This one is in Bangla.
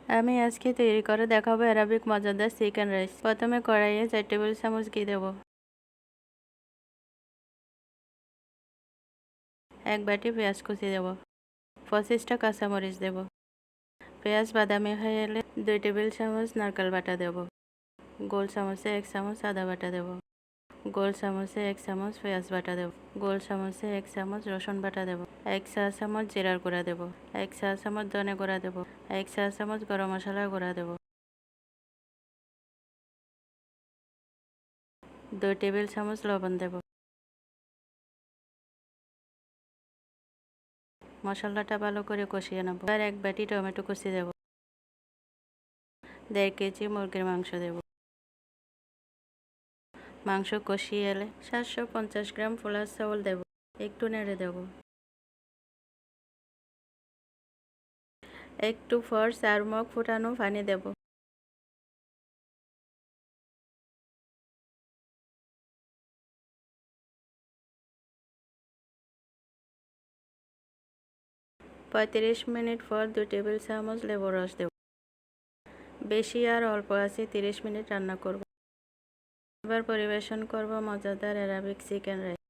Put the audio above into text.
আমি আজকে তৈরি করে দেখাবো অ্যারাবিক মজাদার চিকেন রাইস। প্রথমে কড়াইয়ে 4 টেবিল চামচ ঘি দেব। এক বাটি পেঁয়াজ কুচি দেব। 25টা কাঁচামরিচ দেব। পেঁয়াজ বাদামি হয়ে এলে 2 টেবিল চামচ নারকেল বাটা দেব। গোল চামচে 1 চামচ আদা বাটা দেব। গোল চামচে 1 চামচ পেঁয়াজ বাটা দেব। গোল চামচে 1 চামচ রসুন বাটা দেব। 1 চা চামচ জিরার গুঁড়া দেব। 1 চা চামচ ধনে গুঁড়া দেব। 1 চা চামচ গরম মশলার গুঁড়া দেব। 2 টেবিল চামচ লবণ দেব। মশলাটা ভালো করে কষিয়ে নেব। আর 1 বাটি টমেটো কুচি দেব। 1.5 কেজি মুরগির মাংস দেব। মাংস কষিয়ে এলে 750 গ্রাম পোলার চাউল দেব। একটু নেড়ে দেব। একটু পর 4 মগ ফুটানো পানি দেব। পঁয়ত্রিশ মিনিট পর 2 টেবিল চামচ লেবুর রস দেব। বেশি আর অল্প আছে 30 মিনিট রান্না করব। এবার পরিবেশন করব মজাদার অ্যারাবিক চিকেন রাইস।